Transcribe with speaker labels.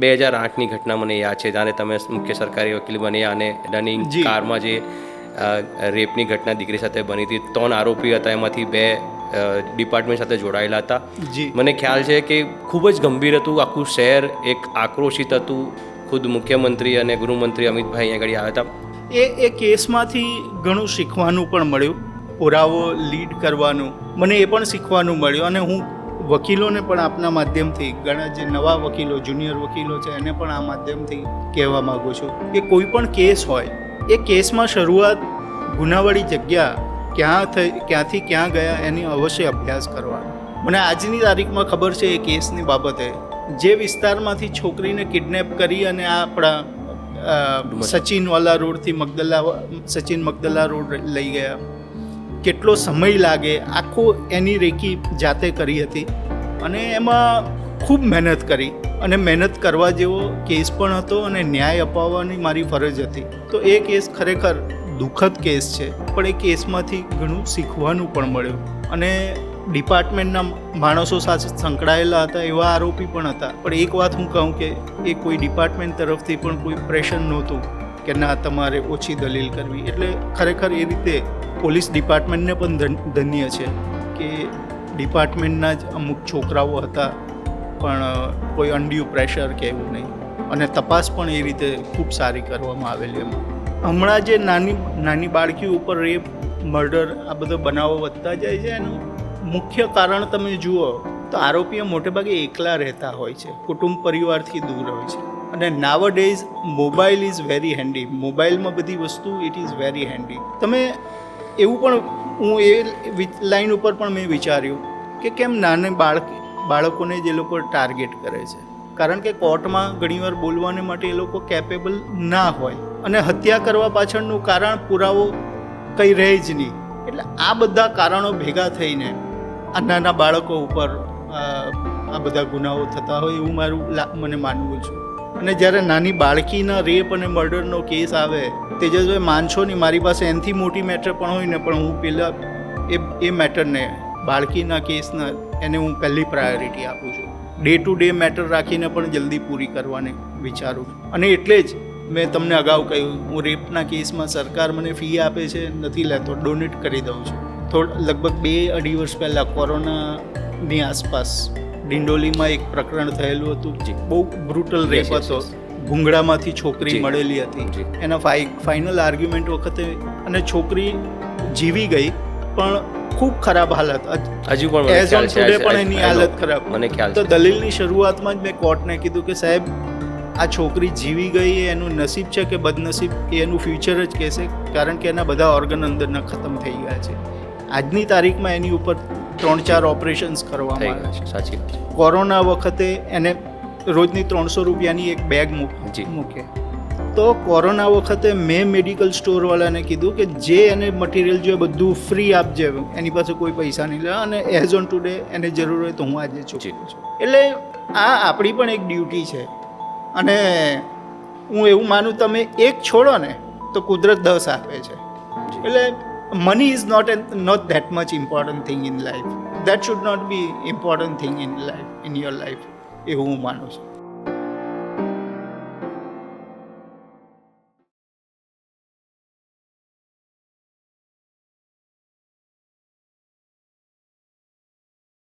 Speaker 1: 2008ની ઘટના મને યાદ છે, જ્યારે તમે મુખ્ય સરકારી વકીલ બન્યા અને રનિંગ કારમાં જે રેપની ઘટના દીકરી સાથે બની હતી, 3 આરોપી હતા, એમાંથી 2 ડિપાર્ટમેન્ટ સાથે જોડાયેલા હતા. મને ખ્યાલ છે કે ખૂબ જ ગંભીર હતું, આખું શહેર એક આક્રોશિત હતું. ખુદ મુખ્યમંત્રી અને ગૃહમંત્રી અમિતભાઈ અહીંયા આગળ આવ્યા
Speaker 2: હતા. એ કેસમાંથી ઘણું શીખવાનું પણ મળ્યું, પુરાવો લીડ કરવાનું મને એ પણ શીખવાનું મળ્યું. અને હું વકીલોને પણ આપના માધ્યમથી, ઘણા જે નવા વકીલો, જુનિયર વકીલો છે, એને પણ આ માધ્યમથી કહેવા માગું છું કે કોઈ પણ કેસ હોય, એ કેસમાં શરૂઆત ગુનાવાળી જગ્યા ક્યાંથી ક્યાં ગયા એની અવશ્ય અભ્યાસ કરવાનો. મને આજની તારીખમાં ખબર છે એ કેસની બાબતે, જે વિસ્તારમાંથી છોકરીને કિડનેપ કરી અને આ આપણા સચિનવાલા રોડથી સચિન મગદલા રોડ લઈ ગયા, કેટલો સમય લાગે, આખો એની રેકી જાતે કરી હતી. અને એમાં ખૂબ મહેનત કરી, અને મહેનત કરવા જેવો કેસ પણ હતો, અને ન્યાય અપાવવાની મારી ફરજ હતી. તો એ કેસ ખરેખર દુઃખદ કેસ છે, પણ એ કેસમાંથી ઘણું શીખવાનું પણ મળ્યું. અને ડિપાર્ટમેન્ટના માણસો સાથે સંકળાયેલા હતા એવા આરોપી પણ હતા. પણ એક વાત હું કહું કે એ કોઈ ડિપાર્ટમેન્ટ તરફથી પણ કોઈ પ્રેશર નહોતું કે ના તમારે ઓછી દલીલ કરવી. એટલે ખરેખર એ રીતે પોલીસ ડિપાર્ટમેન્ટને પણ ધન્ય છે કે ડિપાર્ટમેન્ટના જ અમુક છોકરાઓ હતા, પણ કોઈ અનડ્યુ પ્રેશર કે એવું નહીં. અને તપાસ પણ એ રીતે ખૂબ સારી કરવામાં આવેલી. એમાં હમણાં જે નાની બાળકી ઉપર રેપ, મર્ડર, આ બધા બનાવો વધતા જાય છે, એનું મુખ્ય કારણ તમે જુઓ તો આરોપીઓ મોટે ભાગે એકલા રહેતા હોય છે, કુટુંબ પરિવારથી દૂર હોય છે. અને નાવડેઝ મોબાઈલ ઇઝ વેરી હેન્ડી. મોબાઈલમાં બધી વસ્તુ ઇટ ઇઝ વેરી હેન્ડી. તમે એવું પણ, હું એ લાઈન ઉપર પણ મેં વિચાર્યું કે કેમ નાના બાળકોને જે લોકો ટાર્ગેટ કરે છે, કારણ કે કોર્ટમાં ઘણીવાર બોલવાને માટે એ લોકો કેપેબલ ના હોય, અને હત્યા કરવા પાછળનું કારણ, પુરાવો કંઈ રહે જ નહીં. એટલે આ બધા કારણો ભેગા થઈને આ નાના બાળકો ઉપર આ બધા ગુનાઓ થતા હોય એવું મને માનવું છે. અને જ્યારે નાની બાળકીના રેપ અને મર્ડરનો કેસ આવે, તેજસભાઈ માનશો નહીં, મારી પાસે એનાથી મોટી મેટર પણ હોય ને, પણ હું પહેલાં એ મેટરને, બાળકીના કેસના, એને હું પહેલી પ્રાયોરિટી આપું છું. ડે ટુ ડે મેટર રાખીને પણ જલ્દી પૂરી કરવાની વિચારું છું. અને એટલે જ મેં તમને અગાઉ કહ્યું, હું રેપના કેસમાં સરકાર મને ફી આપે છે, નથી લેતો, ડોનેટ કરી દઉં છું. લગભગ 2-2.5 વર્ષ પહેલાં કોરોનાની આસપાસ ડિંડોલીમાં એક પ્રકરણ થયેલું હતું, બહુ બ્રુટલ રેપ હતો. ભૂંગળામાંથી છોકરી મળેલી હતી. એના ફાઇનલ આર્ગ્યુમેન્ટ વખતે, અને છોકરી જીવી ગઈ, પણ ખૂબ ખરાબ હાલત,
Speaker 1: હજુ પણ
Speaker 2: એઝ ઓન ટુડે પણ એની હાલત ખરાબ.
Speaker 1: મને ખ્યાલ.
Speaker 2: તો દલીલની શરૂઆતમાં જ મેં કોર્ટને કીધું કે સાહેબ, આ છોકરી જીવી ગઈ એ એનું નસીબ છે કે બદનસીબ, એ એનું ફ્યુચર જ કહેશે, કારણ કે એના બધા ઓર્ગન અંદરના ખતમ થઈ ગયા છે. આજની તારીખમાં એની ઉપર 3-4 ઓપરેશન્સ કરવામાં આવ્યા છે.
Speaker 1: સાચી.
Speaker 2: કોરોના વખતે એને રોજની 300 રૂપિયાની એક બેગ મૂકે. તો કોરોના વખતે મેં મેડિકલ સ્ટોરવાળાને કીધું કે જે એને મટીરિયલ જોઈએ બધું ફ્રી આપજે, એની પાસે કોઈ પૈસા નહીં લે, અને એઝ ઓન ટુડે એને જરૂર હોય તો હું આજે ચૂકવું છું. એટલે આ આપણી પણ એક ડ્યુટી છે. અને હું એવું માનું, તમે એક છોડો ને તો કુદરત 10 આપે છે. એટલે money is not that much important thing in life. That should not be important thing in your life. એવું હું માનું છું.